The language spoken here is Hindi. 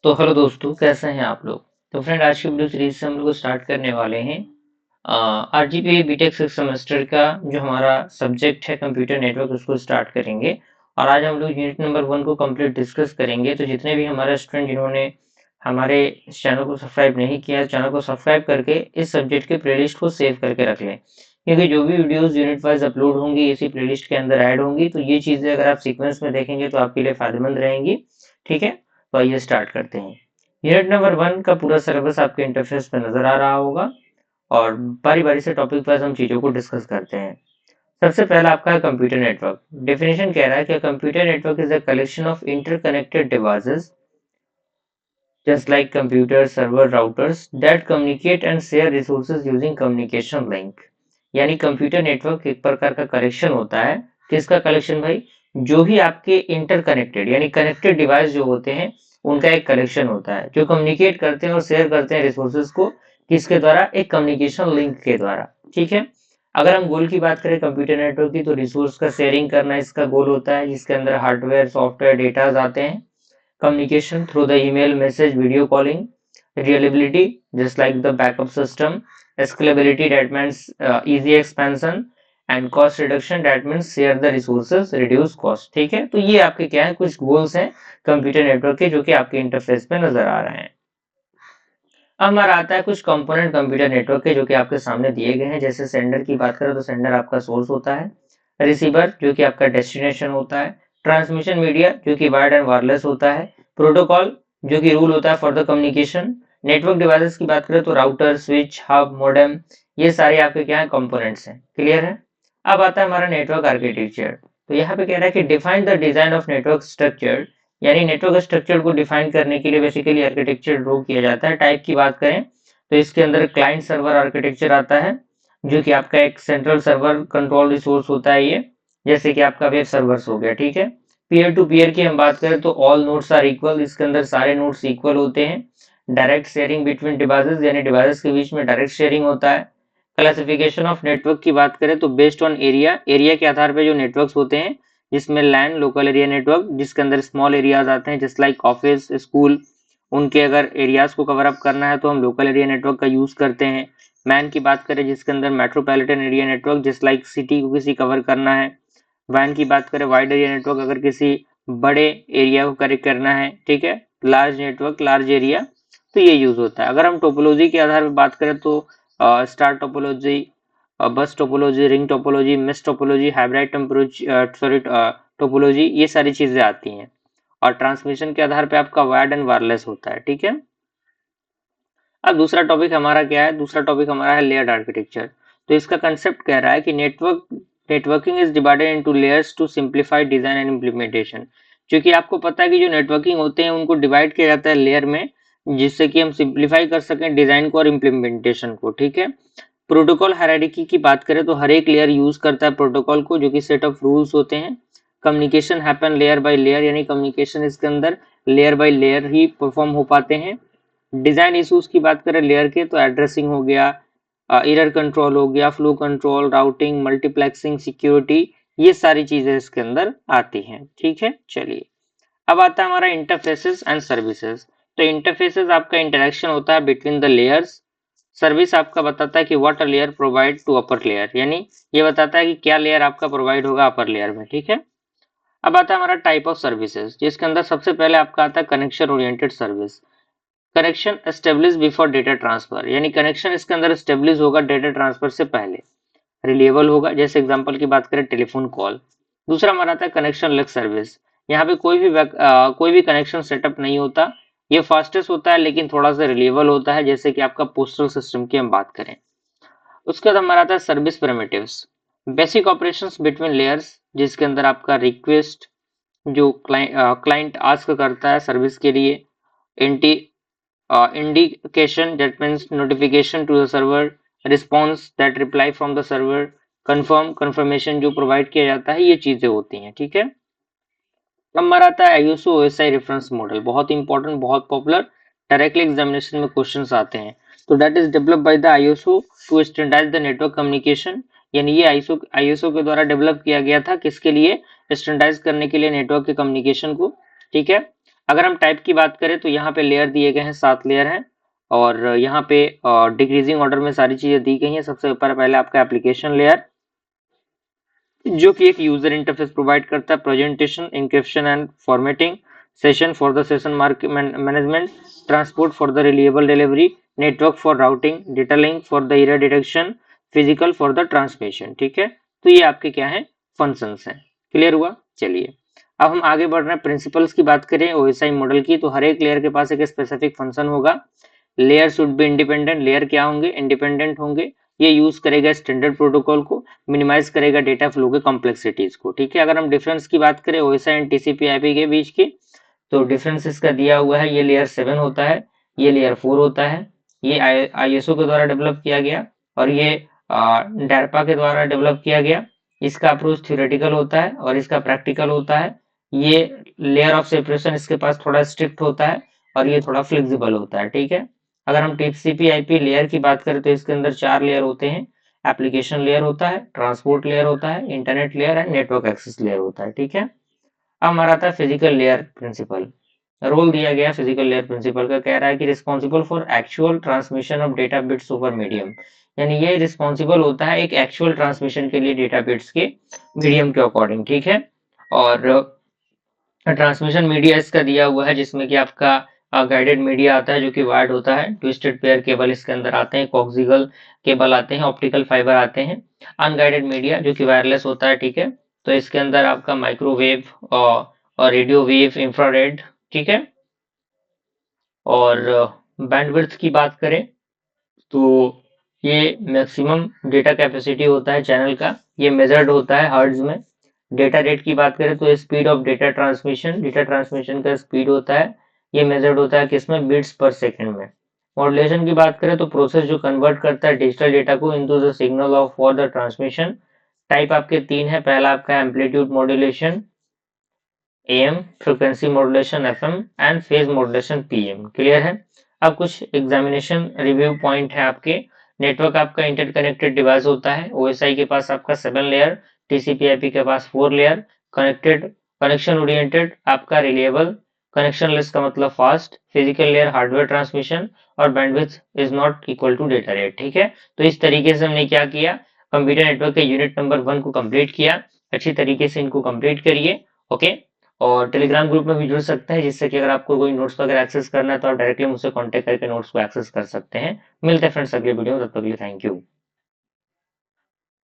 तो हेलो दोस्तों, कैसे हैं आप लोग। तो फ्रेंड, आज की वीडियो सीरीज से हम लोग स्टार्ट करने वाले हैं आरजीपी बीटेक सिक्स सेमेस्टर का जो हमारा सब्जेक्ट है कंप्यूटर नेटवर्क, उसको स्टार्ट करेंगे। और आज हम लोग यूनिट नंबर 1 को कंप्लीट डिस्कस करेंगे। तो जितने भी हमारे स्टूडेंट जिन्होंने हमारे इस चैनल को सब्सक्राइब नहीं किया, चैनल को सब्सक्राइब करके इस सब्जेक्ट के प्लेलिस्ट को सेव करके रख लें, क्योंकि जो भी वीडियोस यूनिट वाइज अपलोड होंगी इसी प्लेलिस्ट के अंदर ऐड होंगी। तो ये चीज़ें अगर आप सीक्वेंस में देखेंगे तो आपके लिए फायदेमंद रहेंगी। ठीक है, तो आइए स्टार्ट करते हैं। यूनिट नंबर 1 का पूरा सिलेबस आपके इंटरफेस पे नजर आ रहा होगा और बारी बारी से टॉपिक वाइज हम चीजों को डिस्कस करते हैं। सबसे पहला आपका है कंप्यूटर नेटवर्क। डेफिनेशन कह रहा है कि computer network is a collection of interconnected devices just like computer server routers that communicate and share resources using communication link। यानी कंप्यूटर नेटवर्क एक प्रकार का कलेक्शन होता है। किसका कलेक्शन भाई? जो भी आपके इंटरकनेक्टेड यानी कनेक्टेड डिवाइस जो होते हैं उनका एक कलेक्शन होता है, जो कम्युनिकेट करते हैं और शेयर करते हैं रिसोर्सेज को। किसके द्वारा? एक कम्युनिकेशन लिंक के द्वारा। ठीक है, अगर हम गोल की बात करें कंप्यूटर नेटवर्क की, तो रिसोर्स का शेयरिंग करना इसका गोल होता है, जिसके अंदर हार्डवेयर सॉफ्टवेयर डेटाज आते हैं। Communication through the email, message, video calling. Reliability, just like the backup system. Scalability, that means easy expansion. And cost reduction, that means share the resources, reduce cost। ठीक है, तो ये आपके क्या है, कुछ गोल्स हैं कंप्यूटर नेटवर्क के, जो कि आपके इंटरफेस पे नजर आ रहे हैं। अब हमारा आता है कुछ कंपोनेंट कंप्यूटर नेटवर्क के, जो कि आपके सामने दिए गए हैं। जैसे सेंडर की बात करें तो सेंडर आपका सोर्स होता है, रिसीवर जो कि आपका डेस्टिनेशन होता है, ट्रांसमिशन मीडिया जो कि वायर्ड एंड वायरलेस होता है, प्रोटोकॉल जो कि रूल होता है for the communication. Network devices की बात करें तो राउटर, स्विच, हब, मॉडेम, ये सारे आपके क्या है, कंपोनेंट्स हैं। क्लियर है। अब आता है हमारा नेटवर्क आर्किटेक्चर। तो यहाँ पे कह रहा है कि define the design of network structure, यानी नेटवर्क स्ट्रक्चर को डिफाइन करने के लिए बेसिकली आर्किटेक्चर ड्रॉ किया जाता है। टाइप की बात करें तो इसके अंदर क्लाइंट सर्वर आर्किटेक्चर आता है, जो कि आपका एक सेंट्रल सर्वर कंट्रोल रिसोर्स होता है ये, जैसे कि आपका वेब सर्वर्स हो गया। ठीक है, पीयर टू पीयर की हम बात करें तो ऑल नोड्स आर इक्वल, इसके अंदर सारे नोड्स इक्वल होते हैं। डायरेक्ट शेयरिंग बिटवीन डिवाइसेस, यानी डिवाइसेस के बीच में डायरेक्ट शेयरिंग होता है। क्लासिफिकेशन ऑफ नेटवर्क की बात करें तो बेस्ड ऑन एरिया, एरिया के आधार पर जो नेटवर्क्स होते हैं, जिसमें लैन लोकल एरिया नेटवर्क, जिसके अंदर स्मॉल एरियाज आते हैं जस्ट लाइक ऑफिस, स्कूल, उनके अगर एरियाज को कवर अप करना है तो हम लोकल एरिया नेटवर्क का यूज करते हैं। मैन की बात करें जिसके अंदर metropolitan area network, just like city को किसी कवर करना है। वैन की बात करें वाइड एरिया नेटवर्क, अगर किसी बड़े एरिया को करेक्ट करना है। ठीक है, लार्ज नेटवर्क, लार्ज एरिया, तो ये यूज होता है। अगर हम टोपोलॉजी के आधार पर बात करें तो स्टार टोपोलॉजी, बस topology, ring topology, miss topology, hybrid topology, ये सारी चीजें आती हैं। और ट्रांसमिशन के आधार पे आपका वायर्ड एंड वायरलेस होता है। ठीक है, अब दूसरा टॉपिक हमारा क्या है? दूसरा टॉपिक हमारा है लेयर्ड आर्किटेक्चर। तो इसका कंसेप्ट कह रहा है कि networking is divided into layers to simplify design and implementation. क्योंकि आपको पता है कि जो नेटवर्किंग होते हैं उनको डिवाइड किया जाता है लेयर में, जिससे कि हम सिंप्लीफाई कर सकें डिजाइन को और इम्प्लीमेंटेशन को। ठीक है, प्रोटोकॉल हायरार्की की बात करें तो हर एक लेयर यूज करता है प्रोटोकॉल को, जो कि सेट ऑफ रूल्स होते हैं। Communication happen layer by layer, यानी कम्युनिकेशन इसके अंदर layer by layer he perform हो पाते हैं। डिजाइन इश्यूज की बात करें लेयर के तो एड्रेसिंग हो गया, एरर कंट्रोल हो गया, flow control, routing, multiplexing, security, ये सारी चीजें इसके अंदर आती हैं। ठीक है, चलिए अब आता है हमारा इंटरफेसेस एंड सर्विसेज। तो इंटरफेसेस आपका इंटरेक्शन होता है बिटवीन द लेयर्स। सर्विस आपका बताता है कि what a layer provide to upper layer, यानी ये बताता है कि क्या लेयर आपका प्रोवाइड होगा अपर लेयर में। ठीक है, अब आता है हमारा टाइप ऑफ सर्विसेज, जिसके अंदर सबसे पहले आपका आता है connection oriented service. Connection establish before data transfer, यानी कनेक्शन इसके अंदर एस्टेब्लिश होगा डेटा ट्रांसफर से पहले। रिलेबल होगा, जैसे एग्जांपल की बात करें टेलीफोन कॉल। दूसरा हमारा आता है कनेक्शन लेस सर्विस। यहाँ पे कोई भी कनेक्शन सेटअप नहीं होता, ये फास्टेस्ट होता है लेकिन थोड़ा सा रिलेबल होता है, जैसे कि आपका पोस्टल सिस्टम की हम बात करें। उसके बाद हमारा आता है service primitives, basic operations between layers, जिसके अंदर आपका रिक्वेस्ट जो क्लाइंट आस्क करता है सर्विस के लिए, इंटी indication, that means notification to the server, response, that reply from the server, confirmation जो प्रोवाइड किया जाता है, ये चीजें होती हैं। ठीक है, अब हमारा आता है आईएसओ ओएसआई रेफरेंस मॉडल, बहुत इंपॉर्टेंट, बहुत पॉपुलर, डायरेक्टली एग्जामिनेशन में क्वेश्चंस आते हैं। तो that is developed by the ISO to standardize the network communication, यानी ये आईएसओ के द्वारा डेवलप किया गया था, किसके लिए? स्टैंडर्डाइज करने के लिए नेटवर्क के कम्युनिकेशन को। ठीक है, अगर हम टाइप की बात करें तो यहाँ पे लेयर दिए गए हैं, 7 लेयर हैं और यहाँ पे डिक्रीजिंग ऑर्डर में सारी चीजें दी गई हैं। सबसे ऊपर पहले आपका एप्लीकेशन लेयर जो कि एक यूजर इंटरफेस प्रोवाइड करता है, presentation, encryption and formatting, session for the session management, transport for the reliable delivery, network for routing, data link for the error detection, physical for the transmission. ठीक है, तो ये आपके क्या है, फंक्शंस हैं। क्लियर हुआ? चलिए अब हम आगे बढ़ रहे हैं। प्रिंसिपल्स की बात करें ओएसआई मॉडल की, तो हर एक लेयर के पास एक स्पेसिफिक फंक्शन होगा। Layer should be independent, layer क्या होंगे, इंडिपेंडेंट होंगे। ये यूज करेगा स्टैंडर्ड प्रोटोकॉल को, मिनिमाइज करेगा डेटा फ्लो के कॉम्प्लेक्सिटीज को। ठीक है, अगर हम डिफरेंस की बात करें ओएसआई एंड टीसीपी आईपी के बीच की, तो डिफरेंस इसका दिया हुआ है। ये लेयर 7 होता है, ये लेयर 4 होता है। ये आईएसओ के द्वारा डेवलप किया गया और ये डार्पा के द्वारा डेवलप किया गया। इसका अप्रोच थ्योरेटिकल होता है और इसका प्रैक्टिकल होता है। ये लेयर ऑफ सेपरेशन इसके पास थोड़ा स्ट्रिक्ट होता है और ये थोड़ा फ्लेक्सिबल होता है। ठीक है, अगर हम टीसीपी आईपी लेयर की बात करें तो इसके अंदर 4 लेयर होते हैं। एप्लीकेशन लेयर होता है, ट्रांसपोर्ट लेयर होता है, internet layer and network access layer होता है। ठीक है, अब हमारा था फिजिकल लेयर प्रिंसिपल। रोल दिया गया फिजिकल लेयर प्रिंसिपल का, कह रहा है कि responsible for actual transmission of data bits over medium, यानी ये रिस्पॉन्सिबल होता है एक एक्चुअल ट्रांसमिशन के लिए डेटा बिट्स के मीडियम के अकॉर्डिंग। ठीक है, और ट्रांसमिशन मीडिया इसका दिया हुआ है जिसमें कि आपका गाइडेड मीडिया आता है जो कि वायर्ड होता है, ट्विस्टेड पेयर केबल इसके अंदर आते हैं, कोक्सियल केबल आते हैं, ऑप्टिकल फाइबर आते हैं, अनगाइडेड मीडिया जो कि वायरलेस होता है। ठीक है, तो इसके अंदर आपका माइक्रोवेव और रेडियो वेव, इंफ्रारेड। ठीक है, और बैंडविड्थ की बात करें तो ये मैक्सिमम डेटा कैपेसिटी होता है चैनल का, ये मेजर्ड होता है हर्ट्ज में। डेटा रेट की बात करें तो स्पीड ऑफ डेटा ट्रांसमिशन का स्पीड होता है, ये मेजर्ड होता है किसमें, बिट्स पर सेकंड में। मॉड्यूलेशन की बात करें तो प्रोसेस जो कन्वर्ट करता है डिजिटल डेटा को into the signal of for the transmission. Type आपके 3 है, पहला आपका amplitude modulation AM, frequency modulation FM and phase modulation PM। Clear है? अब कुछ एग्जामिनेशन रिव्यू पॉइंट है आपके। नेटवर्क आपका इंटरकनेक्टेड डिवाइस होता है, OSI के पास आपका 7 लेयर, TCP/IP के पास 4 लेयर, कनेक्शन ओरिएंटेड आपका रिलेबल, कनेक्शन लेस का मतलब fast, physical layer hardware transmission और bandwidth is not equal to data rate. ठीक है, तो इस तरीके से हमने क्या किया, कंप्यूटर नेटवर्क के यूनिट नंबर 1 को कंप्लीट किया। अच्छी तरीके से इनको कंप्लीट करिए। ओके, और टेलीग्राम ग्रुप में भी जुड़ सकते हैं जिससे कि अगर आपको कोई नोट्स वगैरह एक्सेस करना है तो आप डायरेक्टली मुझसे कांटेक्ट करके नोट्स को एक्सेस कर सकते हैं। मिलते हैं फ्रेंड्स अगले वीडियो में, तब तक के लिए थैंक यू।